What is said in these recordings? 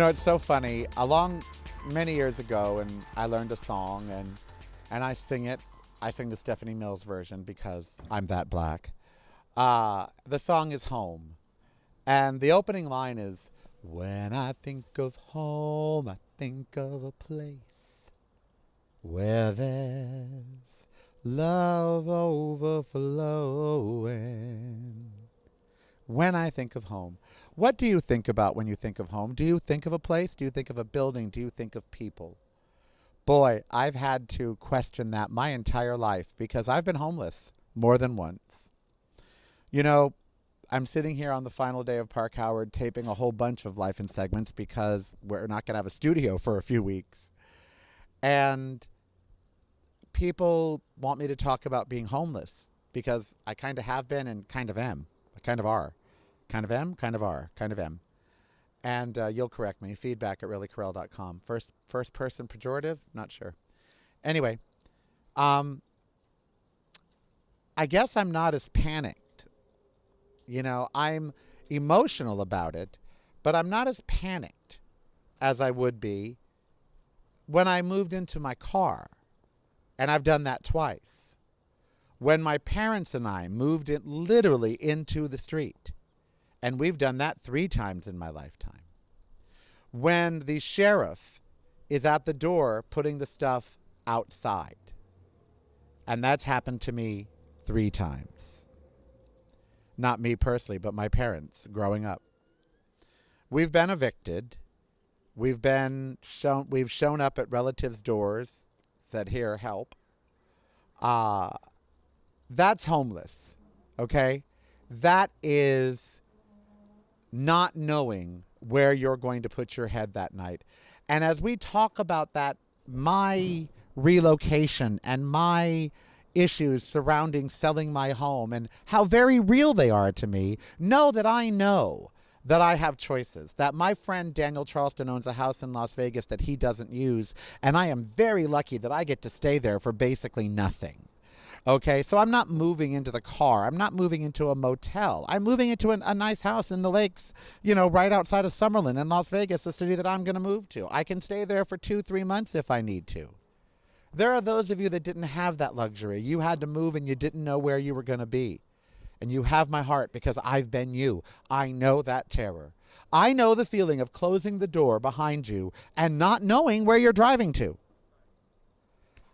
It's so funny. Many years ago, and I learned a song, and I sing it. I sing the Stephanie Mills version because I'm that black. The song is Home. And the opening line is, when I think of home, I think of a place where there's love overflowing. When I think of home. What do you think about when you think of home? Do you think of a place? Do you think of a building? Do you think of people? Boy, I've had to question that my entire life because I've been homeless more than once. I'm sitting here on the final day of Park Howard taping a whole bunch of Life in Segments because we're not going to have a studio for a few weeks. And people want me to talk about being homeless because I kind of have been and kind of am. I kind of are. Kind of am, kind of are, kind of am. And you'll correct me. Feedback at reallykarel.com. First person pejorative? Not sure. Anyway, I guess I'm not as panicked. I'm emotional about it, but I'm not as panicked as I would be when I moved into my car. And I've done that twice. When my parents and I moved it literally into the street. And we've done that 3 times in my lifetime. When the sheriff is at the door putting the stuff outside. And that's happened to me 3 times. Not me personally, but my parents growing up. We've been evicted. We've shown up at relatives' doors, said, here, help. That's homeless, okay? That is not knowing where you're going to put your head that night. And as we talk about that, my relocation and my issues surrounding selling my home and how very real they are to me, know that I have choices, that my friend Daniel Charleston owns a house in Las Vegas that he doesn't use, and I am very lucky that I get to stay there for basically nothing. Okay, so I'm not moving into the car. I'm not moving into a motel. I'm moving into a nice house in the lakes, right outside of Summerlin in Las Vegas, the city that I'm going to move to. I can stay there for 2-3 months if I need to. There are those of you that didn't have that luxury. You had to move and you didn't know where you were going to be. And you have my heart because I've been you. I know that terror. I know the feeling of closing the door behind you and not knowing where you're driving to.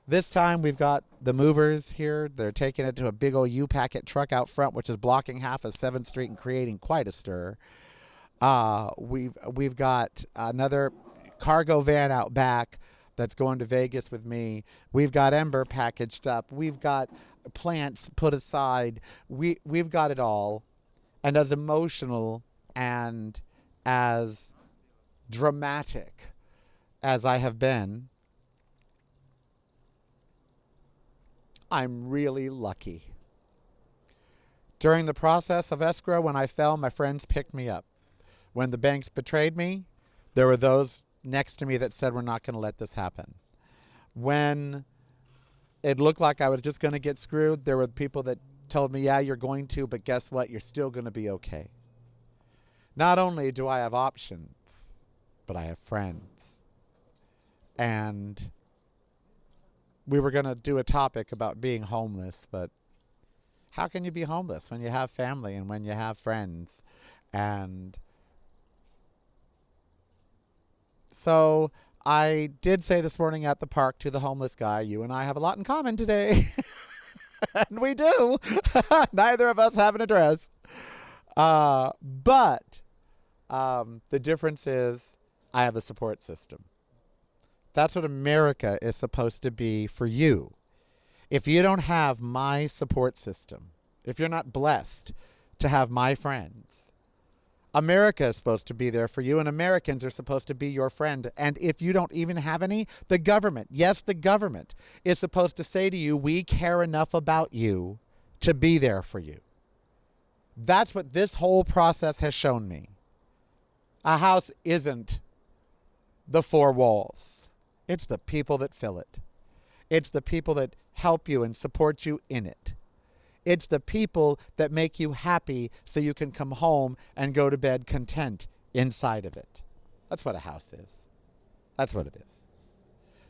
This time we've got the movers here. They're taking it to a big old U-Packet truck out front, which is blocking half of 7th Street and creating quite a stir. We've got another cargo van out back that's going to Vegas with me. We've got Ember packaged up. We've got plants put aside. We've got it all. And as emotional and as dramatic as I have been, I'm really lucky. During the process of escrow, when I fell, my friends picked me up. When the banks betrayed me, there were those next to me that said, we're not going to let this happen. When it looked like I was just going to get screwed, there were people that told me, yeah, you're going to, but guess what? You're still going to be okay. Not only do I have options, but I have friends. And we were going to do a topic about being homeless, but how can you be homeless when you have family and when you have friends? And so I did say this morning at the park to the homeless guy, you and I have a lot in common today. And we do. Neither of us have an address. But the difference is I have a support system. That's what America is supposed to be for you. If you don't have my support system, if you're not blessed to have my friends, America is supposed to be there for you, and Americans are supposed to be your friend. And if you don't even have any, the government, yes, the government is supposed to say to you, we care enough about you to be there for you. That's what this whole process has shown me. A house isn't the 4 walls. It's the people that fill it. It's the people that help you and support you in it. It's the people that make you happy so you can come home and go to bed content inside of it. That's what a house is. That's what it is.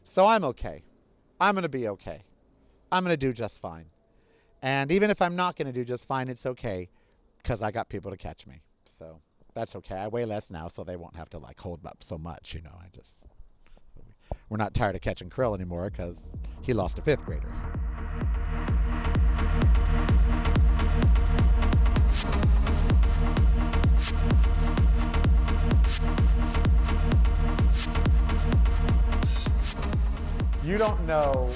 So I'm okay. I'm going to be okay. I'm going to do just fine. And even if I'm not going to do just fine, it's okay because I got people to catch me. So that's okay. I weigh less now, so they won't have to like hold up so much. You know, we're not tired of catching Karel anymore because he lost a fifth grader. You don't know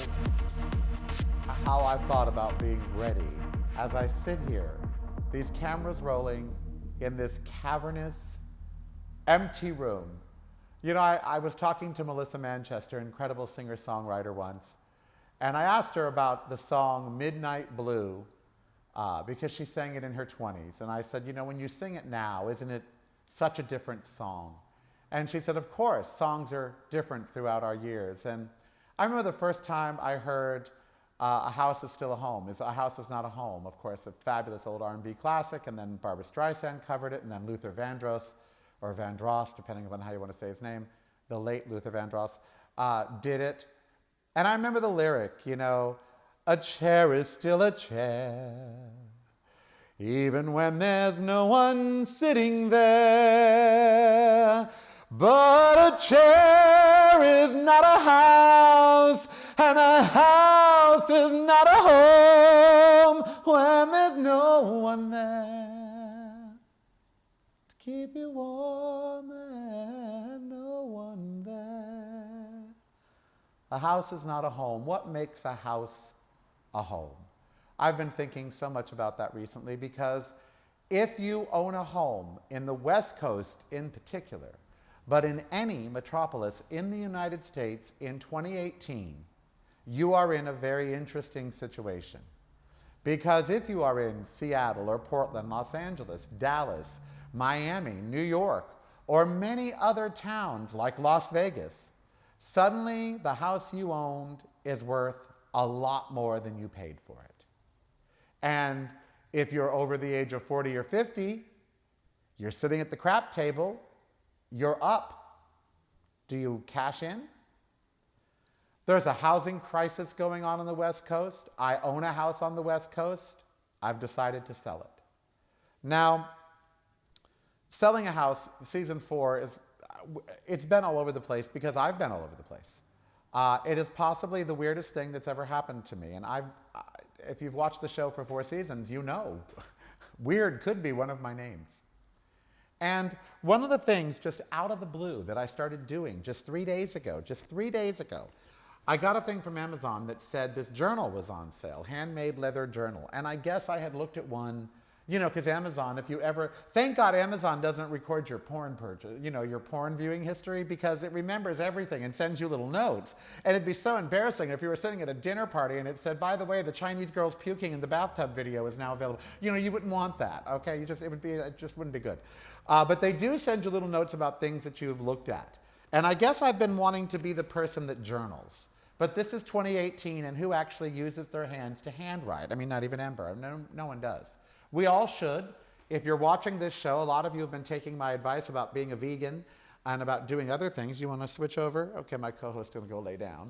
how I've thought about being ready as I sit here, these cameras rolling in this cavernous, empty room. You know, I was talking to Melissa Manchester, incredible singer-songwriter once, and I asked her about the song Midnight Blue because she sang it in her 20s. And I said, you know, when you sing it now, isn't it such a different song? And she said, of course, songs are different throughout our years. And I remember the first time I heard A House is Still a Home. A House is Not a Home, of course, a fabulous old R&B classic, and then Barbra Streisand covered it, and then Luther Vandross, or Vandross, depending upon how you want to say his name, the late Luther Vandross, did it. And I remember the lyric, you know, a chair is still a chair, even when there's no one sitting there. But a chair is not a house, and a house is not a home when there's no one there to keep you warm and no one there. A house is not a home. What makes a house a home? I've been thinking so much about that recently because if you own a home in the West Coast in particular, but in any metropolis in the United States in 2018, you are in a very interesting situation. Because if you are in Seattle or Portland, Los Angeles, Dallas, Miami, New York, or many other towns like Las Vegas, suddenly the house you owned is worth a lot more than you paid for it. And if you're over the age of 40 or 50, you're sitting at the crap table, you're up. Do you cash in? There's a housing crisis going on the West Coast. I own a house on the West Coast. I've decided to sell it. Now, selling a house, season 4, it's been all over the place because I've been all over the place. It is possibly the weirdest thing that's ever happened to me. And if you've watched the show for 4 seasons, you know, weird could be one of my names. And one of the things just out of the blue that I started doing just 3 days ago, I got a thing from Amazon that said this journal was on sale, handmade leather journal. And I guess I had looked at one, you know, because Amazon, if you ever, thank God Amazon doesn't record your porn purchase, you know, your porn viewing history, because it remembers everything and sends you little notes. And it'd be so embarrassing if you were sitting at a dinner party and it said, by the way, the Chinese girl's puking in the bathtub video is now available. You know, you wouldn't want that, okay? It just wouldn't be good. But they do send you little notes about things that you've looked at. And I guess I've been wanting to be the person that journals. But this is 2018, and who actually uses their hands to handwrite? I mean, not even Ember. No one does. We all should. If you're watching this show, a lot of you have been taking my advice about being a vegan and about doing other things. You want to switch over? Okay, my co-host is going to go lay down.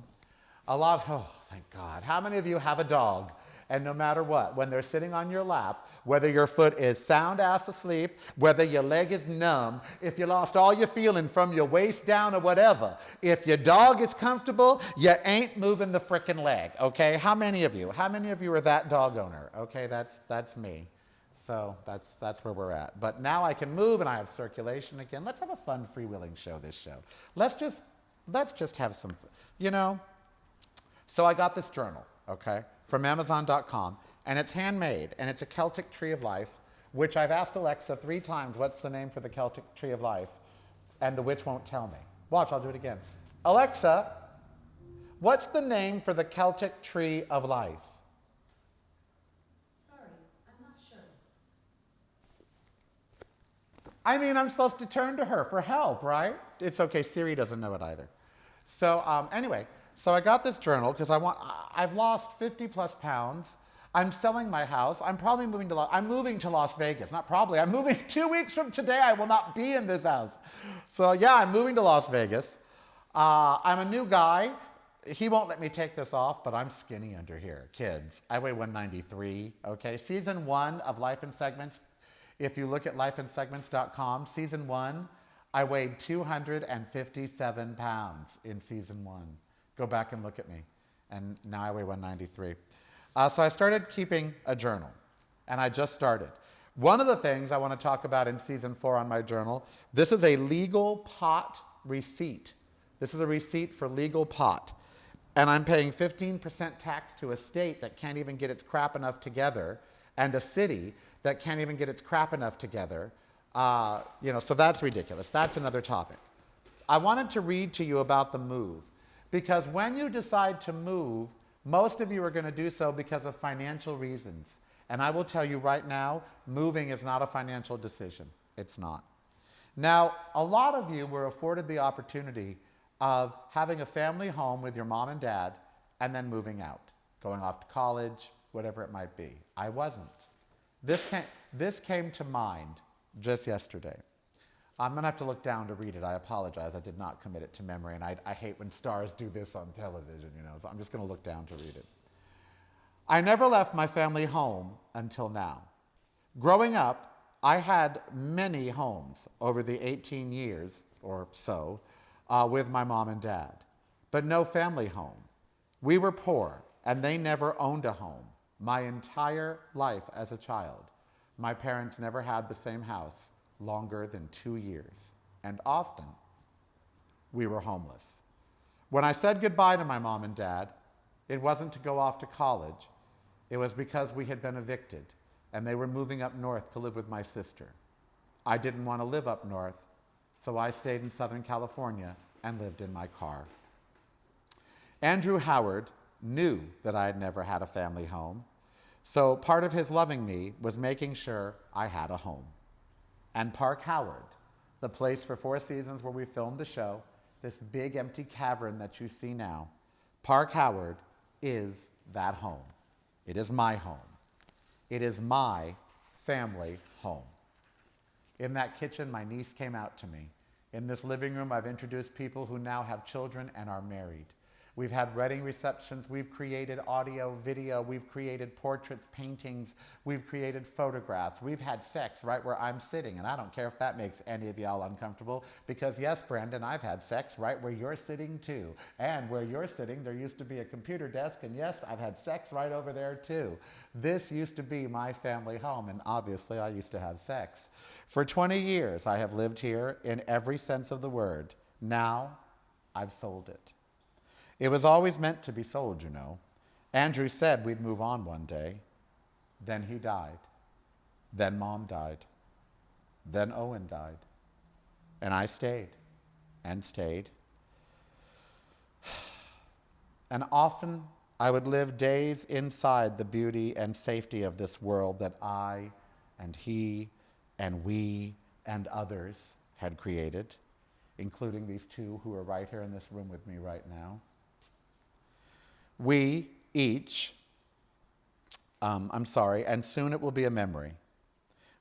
Oh, thank God. How many of you have a dog? And no matter what, when they're sitting on your lap, whether your foot is sound ass asleep, whether your leg is numb, if you lost all your feeling from your waist down or whatever, if your dog is comfortable, you ain't moving the frickin' leg, okay? How many of you are that dog owner? Okay, that's me. So that's where we're at. But now I can move and I have circulation again. Let's have a fun freewheeling show this show. Let's just have some, you know. So I got this journal, okay, from Amazon.com, and it's handmade, and it's a Celtic Tree of Life, which I've asked Alexa 3 times, what's the name for the Celtic Tree of Life? And the witch won't tell me. Watch, I'll do it again. Alexa, what's the name for the Celtic Tree of Life? Sorry, I'm not sure. I mean, I'm supposed to turn to her for help, right? It's okay, Siri doesn't know it either. So anyway, so I got this journal because I've lost 50 plus pounds. I'm selling my house. I'm probably I'm moving to Las Vegas. Not probably. I'm moving 2 weeks from today. I will not be in this house. So yeah, I'm moving to Las Vegas. I'm a new guy. He won't let me take this off, but I'm skinny under here. Kids, I weigh 193, okay? Season 1 of Life in Segments, if you look at lifeinsegments.com, season 1, I weighed 257 pounds in season 1. Go back and look at me. And now I weigh 193. So I started keeping a journal, and I just started. One of the things I want to talk about in season 4 on my journal, this is a legal pot receipt. This is a receipt for legal pot. And I'm paying 15% tax to a state that can't even get its crap enough together, and a city that can't even get its crap enough together. So that's ridiculous. That's another topic. I wanted to read to you about the move, because when you decide to move, most of you are going to do so because of financial reasons. And I will tell you right now, moving is not a financial decision. It's not. Now, a lot of you were afforded the opportunity of having a family home with your mom and dad and then moving out, going off to college, whatever it might be. I wasn't. This came to mind just yesterday. I'm going to have to look down to read it. I apologize. I did not commit it to memory, and I hate when stars do this on television, so I'm just going to look down to read it. I never left my family home until now. Growing up, I had many homes over the 18 years or so with my mom and dad, but no family home. We were poor, and they never owned a home. My entire life as a child, my parents never had the same house longer than 2 years, and often we were homeless. When I said goodbye to my mom and dad, it wasn't to go off to college. It was because we had been evicted, and they were moving up north to live with my sister. I didn't want to live up north, so I stayed in Southern California and lived in my car. Andrew Howard knew that I had never had a family home, so part of his loving me was making sure I had a home. And Park Howard, the place for 4 seasons where we filmed the show, this big empty cavern that you see now, Park Howard is that home. It is my home. It is my family home. In that kitchen, my niece came out to me. In this living room, I've introduced people who now have children and are married. We've had wedding receptions. We've created audio, video. We've created portraits, paintings. We've created photographs. We've had sex right where I'm sitting. And I don't care if that makes any of y'all uncomfortable, because yes, Brandon, I've had sex right where you're sitting too. And where you're sitting, there used to be a computer desk. And yes, I've had sex right over there too. This used to be my family home. And obviously, I used to have sex. For 20 years, I have lived here in every sense of the word. Now, I've sold it. It was always meant to be sold, Andrew said we'd move on one day. Then he died. Then Mom died. Then Owen died. And I stayed and stayed. And often I would live days inside the beauty and safety of this world that I and he and we and others had created, including these two who are right here in this room with me right now. We each, and soon it will be a memory.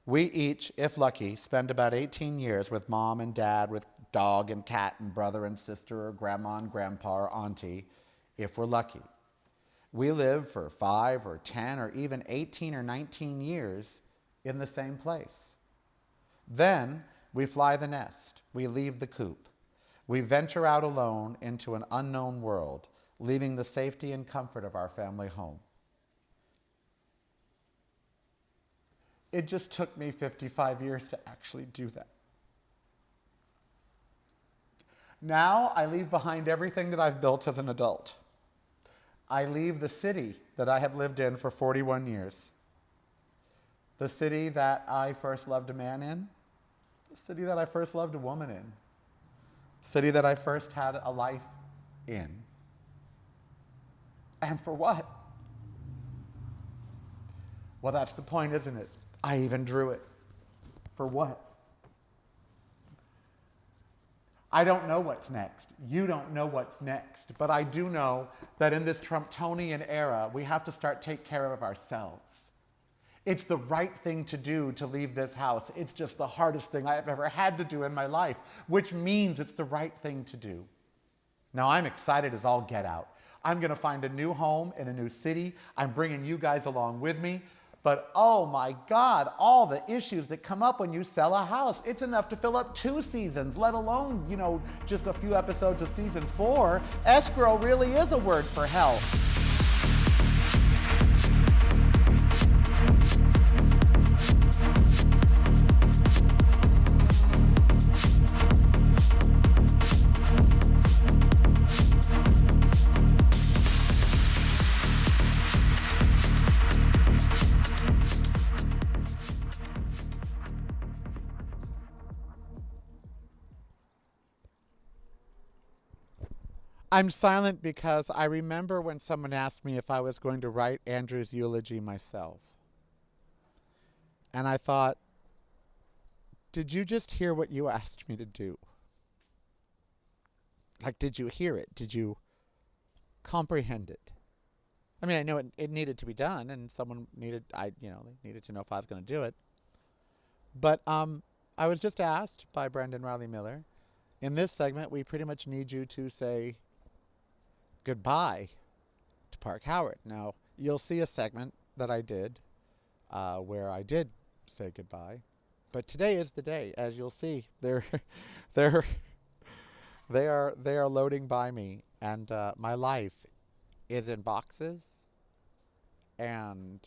We each, if lucky, spend about 18 years with mom and dad, with dog and cat and brother and sister, or grandma and grandpa or auntie, if we're lucky. We live for 5 or 10 or even 18 or 19 years in the same place. Then we fly the nest. We leave the coop. We venture out alone into an unknown world, leaving the safety and comfort of our family home. It just took me 55 years to actually do that. Now I leave behind everything that I've built as an adult. I leave the city that I have lived in for 41 years. The city that I first loved a man in. The city that I first loved a woman in. The city that I first had a life in. And for what? Well, that's the point, isn't it? I even drew it. For what? I don't know what's next. You don't know what's next. But I do know that in this Trumptonian era, we have to start take care of ourselves. It's the right thing to do to leave this house. It's just the hardest thing I've ever had to do in my life, which means it's the right thing to do. Now, I'm excited as all get out. I'm going to find a new home in a new city. I'm bringing you guys along with me. But oh my God, all the issues that come up when you sell a house. It's enough to fill up 2 seasons, let alone, just a few episodes of season 4. Escrow really is a word for hell. I'm silent because I remember when someone asked me if I was going to write Andrew's eulogy myself. And I thought, did you just hear what you asked me to do? Like, did you hear it? Did you comprehend it? I mean, I know it needed to be done, and someone needed, they needed to know if I was going to do it. But I was just asked by Brendan Riley Miller, in this segment, we pretty much need you to say goodbye to Park Howard. Now, you'll see a segment that I did where I did say goodbye, but today is the day. As you'll see, they are loading by me, and my life is in boxes, and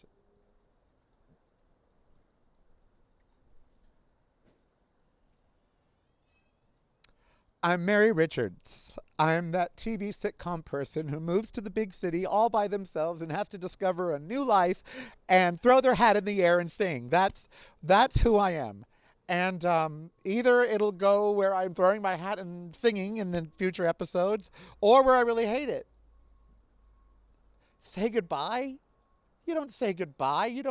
I'm Mary Richards. I'm that TV sitcom person who moves to the big city all by themselves and has to discover a new life and throw their hat in the air and sing. That's who I am. And either it'll go where I'm throwing my hat and singing in the future episodes, or where I really hate it. Say goodbye? You don't say goodbye.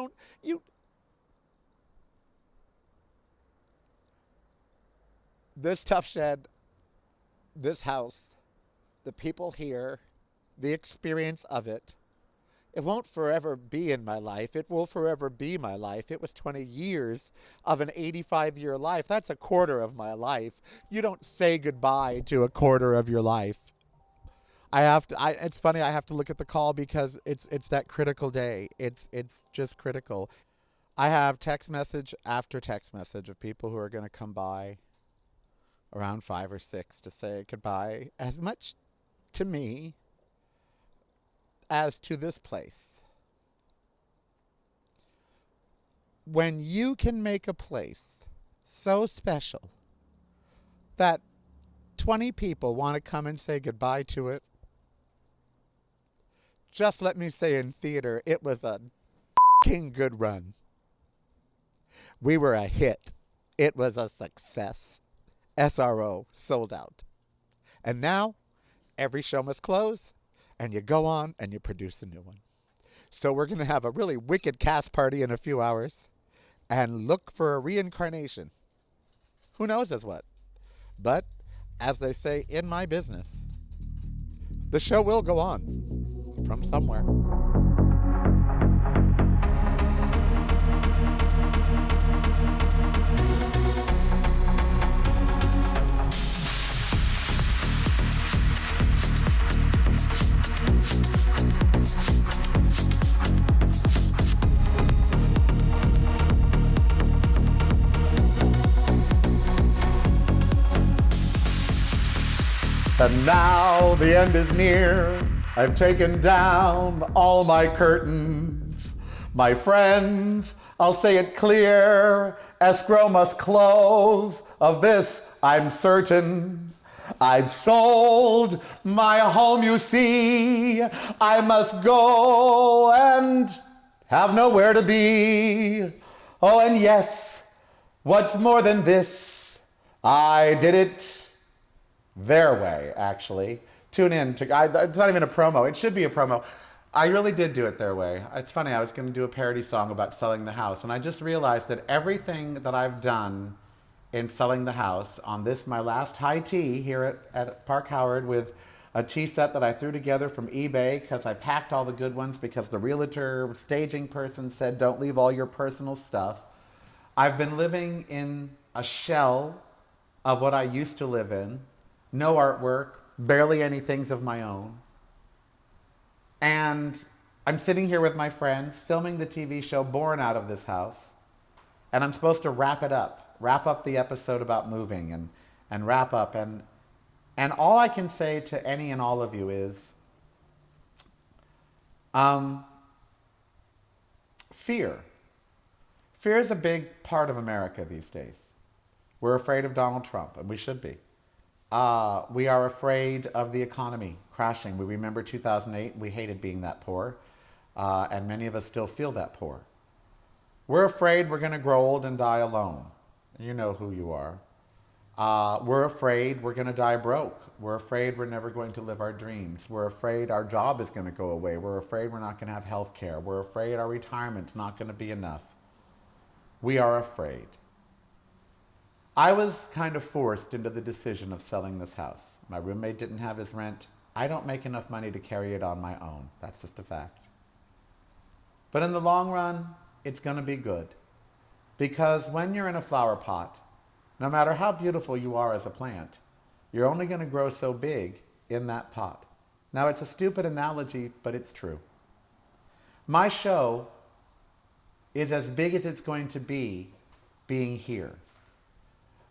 This tough shed, this house, the people here, the experience of it, it won't forever be in my life. It will forever be my life. It was 20 years of an 85-year life. That's a quarter of my life. You don't say goodbye to a quarter of your life. It's funny, I have to look at the call because it's that critical day. It's just critical. I have text message after text message of people who are going to come by around 5 or 6 to say goodbye, as much to me as to this place. When you can make a place so special that 20 people want to come and say goodbye to it, just let me say in theater, it was a f***ing good run. We were a hit. It was a success. SRO, sold out. And now, every show must close, and you go on and you produce a new one. So we're going to have a really wicked cast party in a few hours, and look for a reincarnation. Who knows as what? But, as they say in my business, the show will go on from somewhere. And now the end is near. I've taken down all my curtains. My friends, I'll say it clear. Escrow must close. Of this I'm certain. I've sold my home, you see. I must go and have nowhere to be. Oh, and yes, what's more than this? I did it their way, actually. Tune in to, it's not even a promo. It should be a promo. I really did do it their way. It's funny, I was going to do a parody song about selling the house, and I just realized that everything that I've done in selling the house on this, my last high tea here at Park Howard, with a tea set that I threw together from eBay because I packed all the good ones because the realtor staging person said don't leave all your personal stuff. I've been living in a shell of what I used to live in. No artwork, barely any things of my own. And I'm sitting here with my friends filming the TV show Born Out of this house. And I'm supposed to wrap up the episode about moving and wrap up. And all I can say to any and all of you is fear. Fear is a big part of America these days. We're afraid of Donald Trump, and we should be. We are afraid of the economy crashing. We remember 2008. We hated being that poor, and many of us still feel that poor. We're afraid we're going to grow old and die alone. You know who you are. We're afraid we're going to die broke. We're afraid we're never going to live our dreams. We're afraid our job is going to go away. We're afraid we're not going to have health care. We're afraid our retirement's not going to be enough. We are afraid. I was kind of forced into the decision of selling this house. My roommate didn't have his rent. I don't make enough money to carry it on my own. That's just a fact. But in the long run, it's going to be good. Because when you're in a flower pot, no matter how beautiful you are as a plant, you're only going to grow so big in that pot. Now, it's a stupid analogy, but it's true. My show is as big as it's going to be being here.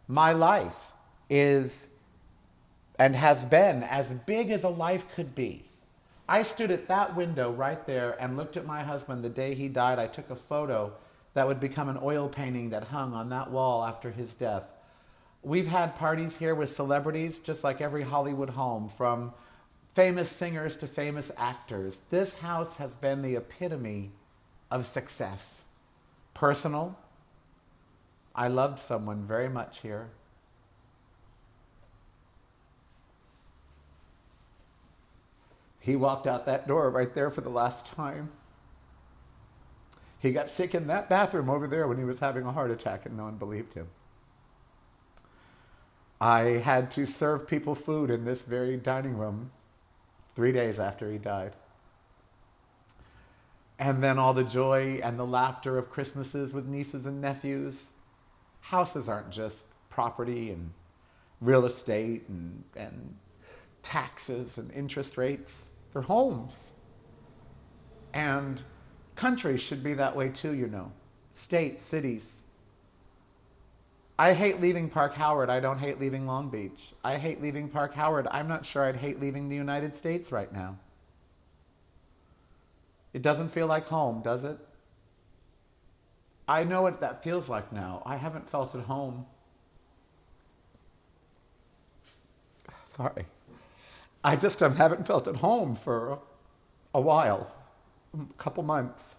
My life is and has been as big as a life could be. I stood at that window right there and looked at my husband the day he died. I took a photo that would become an oil painting that hung on that wall after his death. We've had parties here with celebrities, just like every Hollywood home, from famous singers to famous actors. This house has been the epitome of success. Personal. I loved someone very much here. He walked out that door right there for the last time. He got sick in that bathroom over there when he was having a heart attack and no one believed him. I had to serve people food in this very dining room 3 days after he died. And then all the joy and the laughter of Christmases with nieces and nephews. Houses aren't just property and real estate and taxes and interest rates. They're homes. And countries should be that way too, you know. States, cities. I hate leaving Park Howard. I don't hate leaving Long Beach. I hate leaving Park Howard. I'm not sure I'd hate leaving the United States right now. It doesn't feel like home, does it? I know what that feels like now. I haven't felt at home. Sorry. I just haven't felt at home for a while, a couple months.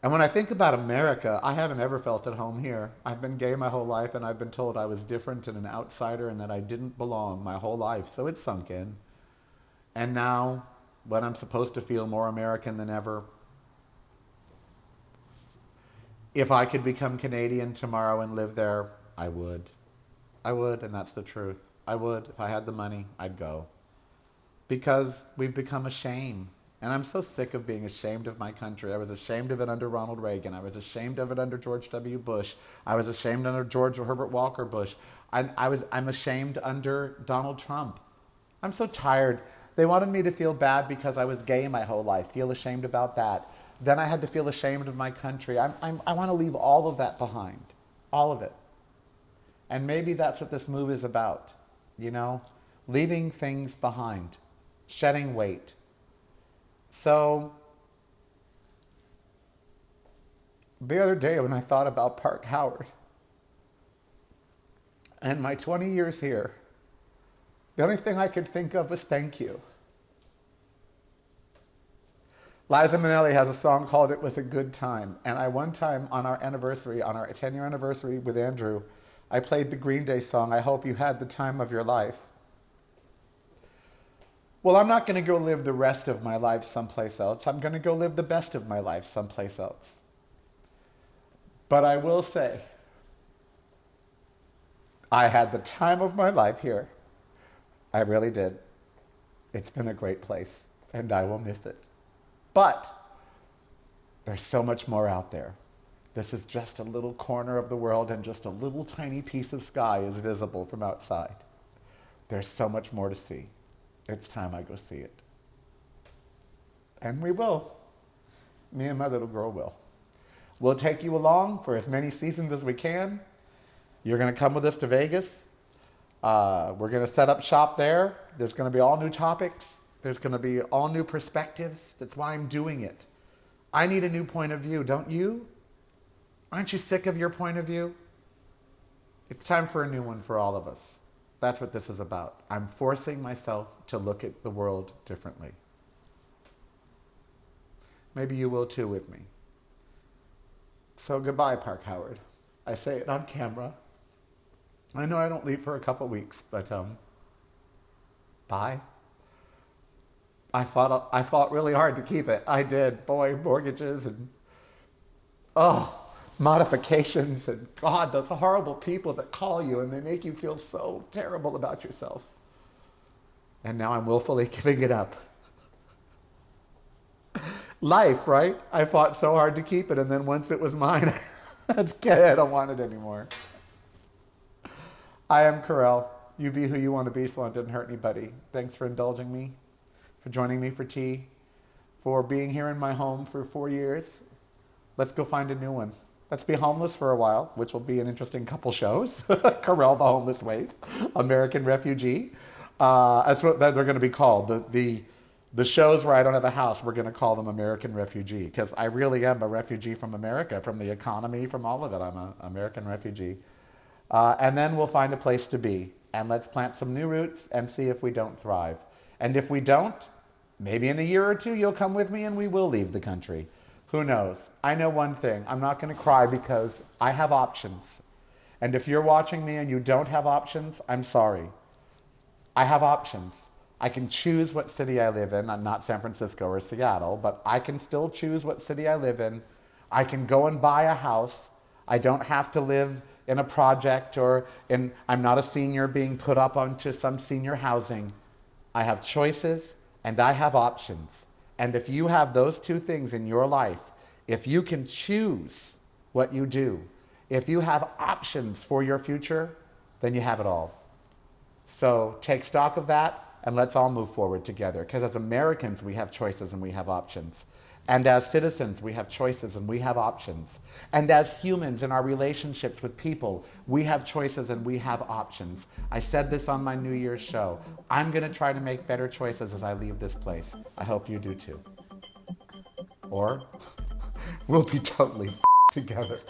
And when I think about America, I haven't ever felt at home here. I've been gay my whole life, and I've been told I was different and an outsider and that I didn't belong my whole life, so it sunk in. And now, when I'm supposed to feel more American than ever, if I could become Canadian tomorrow and live there, I would. I would, and that's the truth. I would. If I had the money, I'd go. Because we've become a shame. And I'm so sick of being ashamed of my country. I was ashamed of it under Ronald Reagan. I was ashamed of it under George W. Bush. I was ashamed under George Herbert Walker Bush. I'm ashamed under Donald Trump. I'm so tired. They wanted me to feel bad because I was gay my whole life. Feel ashamed about that. Then I had to feel ashamed of my country. I want to leave all of that behind. All of it. And maybe that's what this move is about. You know? Leaving things behind. Shedding weight. So, the other day when I thought about Park Howard and my 20 years here, the only thing I could think of was thank you. Liza Minnelli has a song called It Was a Good Time. And one time on our anniversary, on our 10-year anniversary with Andrew, I played the Green Day song, I Hope You Had the Time of Your Life. Well, I'm not going to go live the rest of my life someplace else. I'm going to go live the best of my life someplace else. But I will say, I had the time of my life here. I really did. It's been a great place, and I will miss it. But there's so much more out there. This is just a little corner of the world, and just a little tiny piece of sky is visible from outside. There's so much more to see. It's time I go see it. And we will. Me and my little girl will. We'll take you along for as many seasons as we can. You're going to come with us to Vegas. We're going to set up shop there. There's going to be all new topics. There's going to be all new perspectives. That's why I'm doing it. I need a new point of view, don't you? Aren't you sick of your point of view? It's time for a new one for all of us. That's what this is about. I'm forcing myself to look at the world differently. Maybe you will too with me. So goodbye, Park Howard. I say it on camera. I know I don't leave for a couple weeks, but bye. I fought really hard to keep it. I did. Boy, mortgages and modifications, and God, those horrible people that call you and they make you feel so terrible about yourself. And now I'm willfully giving it up. Life, right? I fought so hard to keep it, and then once it was mine, that's good. I don't want it anymore. I am Karel. You be who you want to be, so it didn't hurt anybody. Thanks for indulging me, for joining me for tea, for being here in my home for 4 years. Let's go find a new one. Let's be homeless for a while, which will be an interesting couple shows. Karel the Homeless Waif, American Refugee. That's what they're going to be called. The shows where I don't have a house, we're going to call them American Refugee, because I really am a refugee from America, from the economy, from all of it. I'm an American refugee. And then we'll find a place to be. And let's plant some new roots and see if we don't thrive. And if we don't, maybe in a year or two you'll come with me and we will leave the country. Who knows? I know one thing. I'm not going to cry because I have options. And if you're watching me and you don't have options, I'm sorry. I have options. I can choose what city I live in. I'm not San Francisco or Seattle, but I can still choose what city I live in. I can go and buy a house. I don't have to live in a project I'm not a senior being put up onto some senior housing. I have choices and I have options. And if you have those two things in your life, if you can choose what you do, if you have options for your future, then you have it all. So take stock of that and let's all move forward together. Because as Americans, we have choices and we have options. And as citizens, we have choices and we have options. And as humans in our relationships with people, we have choices and we have options. I said this on my New Year's show. I'm going to try to make better choices as I leave this place. I hope you do too. Or we'll be totally together.